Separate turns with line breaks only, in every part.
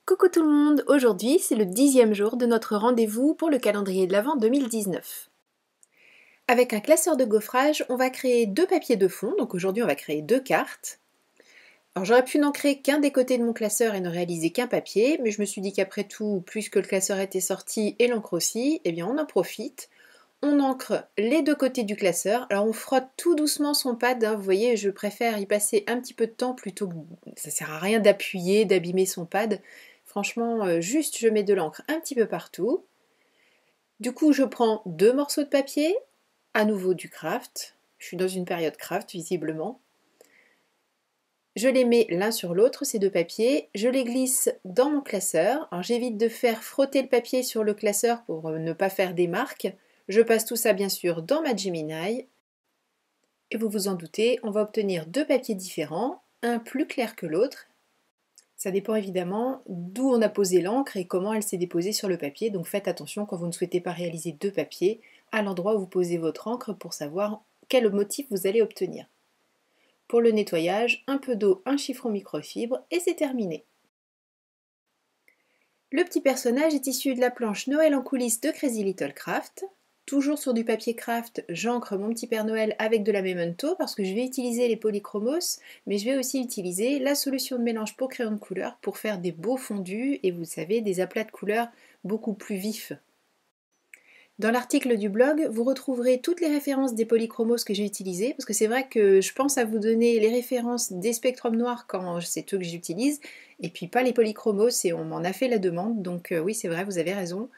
Coucou tout le monde, aujourd'hui c'est le 10e jour de notre rendez-vous pour le calendrier de l'Avent 2019. Avec un classeur de gaufrage, on va créer deux papiers de fond, donc aujourd'hui on va créer deux cartes. Alors j'aurais pu n'en créer qu'un des côtés de mon classeur et ne réaliser qu'un papier, mais je me suis dit qu'après tout, puisque le classeur était sorti et l'encre aussi, eh bien on en profite. On encre les deux côtés du classeur, alors on frotte tout doucement son pad, vous voyez je préfère y passer un petit peu de temps plutôt que ça sert à rien d'appuyer, d'abîmer son pad. Franchement, juste je mets de l'encre un petit peu partout. Du coup, je prends deux morceaux de papier, à nouveau du craft. Je suis dans une période craft, visiblement. Je les mets l'un sur l'autre, ces deux papiers. Je les glisse dans mon classeur. Alors, j'évite de faire frotter le papier sur le classeur pour ne pas faire des marques. Je passe tout ça, bien sûr, dans ma Gemini. Et vous vous en doutez, on va obtenir deux papiers différents, un plus clair que l'autre. Ça dépend évidemment d'où on a posé l'encre et comment elle s'est déposée sur le papier, donc faites attention quand vous ne souhaitez pas réaliser deux papiers à l'endroit où vous posez votre encre pour savoir quel motif vous allez obtenir. Pour le nettoyage, un peu d'eau, un chiffon microfibre et c'est terminé. Le petit personnage est issu de la planche Noël en coulisses de Crazy Little Craft. Toujours sur du papier craft, j'encre mon petit Père Noël avec de la Memento parce que je vais utiliser les polychromos, mais je vais aussi utiliser la solution de mélange pour crayon de couleur pour faire des beaux fondus et vous savez, des aplats de couleurs beaucoup plus vifs. Dans l'article du blog, vous retrouverez toutes les références des polychromos que j'ai utilisés, parce que c'est vrai que je pense à vous donner les références des spectrums noirs quand c'est eux que j'utilise, et puis pas les polychromos, et on m'en a fait la demande, donc oui c'est vrai, vous avez raison.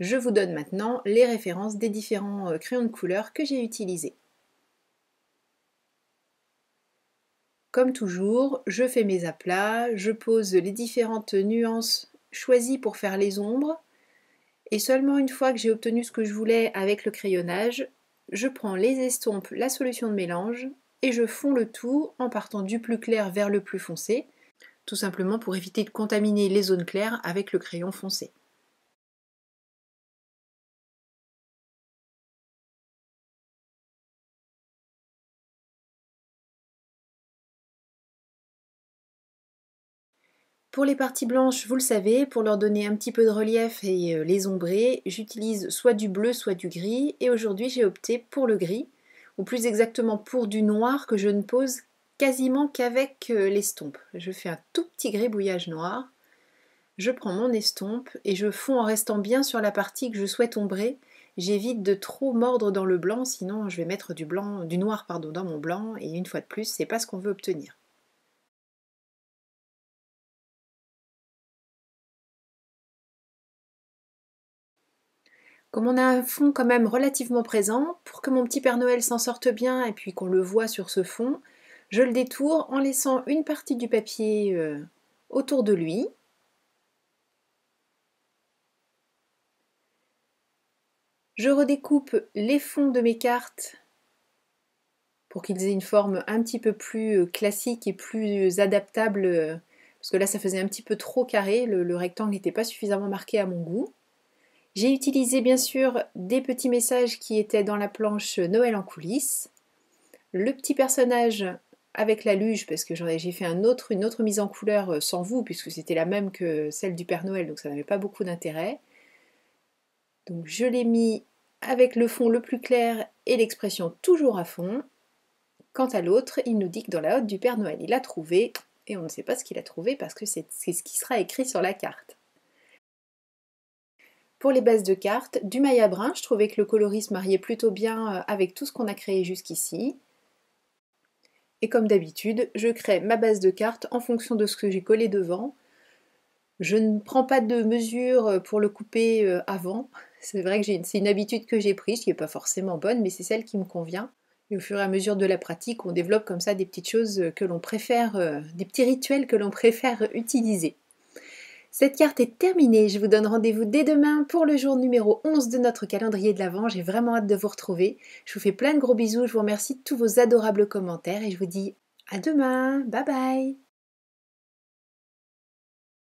Je vous donne maintenant les références des différents crayons de couleur que j'ai utilisés. Comme toujours, je fais mes aplats, je pose les différentes nuances choisies pour faire les ombres, et seulement une fois que j'ai obtenu ce que je voulais avec le crayonnage, je prends les estompes, la solution de mélange, et je fonds le tout en partant du plus clair vers le plus foncé, tout simplement pour éviter de contaminer les zones claires avec le crayon foncé. Pour les parties blanches, vous le savez, pour leur donner un petit peu de relief et les ombrer, j'utilise soit du bleu, soit du gris, et aujourd'hui j'ai opté pour le gris, ou plus exactement pour du noir que je ne pose quasiment qu'avec l'estompe. Je fais un tout petit gribouillage noir, je prends mon estompe et je fonds en restant bien sur la partie que je souhaite ombrer. J'évite de trop mordre dans le blanc, sinon je vais mettre du noir dans mon blanc, et une fois de plus, c'est pas ce qu'on veut obtenir. Comme on a un fond quand même relativement présent, pour que mon petit Père Noël s'en sorte bien et puis qu'on le voit sur ce fond, je le détourne en laissant une partie du papier autour de lui. Je redécoupe les fonds de mes cartes pour qu'ils aient une forme un petit peu plus classique et plus adaptable, parce que là ça faisait un petit peu trop carré, le rectangle n'était pas suffisamment marqué à mon goût. J'ai utilisé bien sûr des petits messages qui étaient dans la planche Noël en coulisses, le petit personnage avec la luge, parce que j'ai fait une autre mise en couleur sans vous, puisque c'était la même que celle du Père Noël, donc ça n'avait pas beaucoup d'intérêt. Donc je l'ai mis avec le fond le plus clair et l'expression toujours à fond. Quant à l'autre, il nous dit que dans la hotte du Père Noël, il a trouvé, et on ne sait pas ce qu'il a trouvé parce que c'est ce qui sera écrit sur la carte. Pour les bases de cartes, du Maya brun, je trouvais que le coloris se mariait plutôt bien avec tout ce qu'on a créé jusqu'ici. Et comme d'habitude, je crée ma base de cartes en fonction de ce que j'ai collé devant. Je ne prends pas de mesure pour le couper avant. C'est vrai que c'est une habitude que j'ai prise, qui n'est pas forcément bonne, mais c'est celle qui me convient. Et au fur et à mesure de la pratique, on développe comme ça des petites choses que l'on préfère, des petits rituels que l'on préfère utiliser. Cette carte est terminée, je vous donne rendez-vous dès demain pour le jour numéro 11 de notre calendrier de l'Avent. J'ai vraiment hâte de vous retrouver. Je vous fais plein de gros bisous, je vous remercie de tous vos adorables commentaires et je vous dis à demain, bye bye.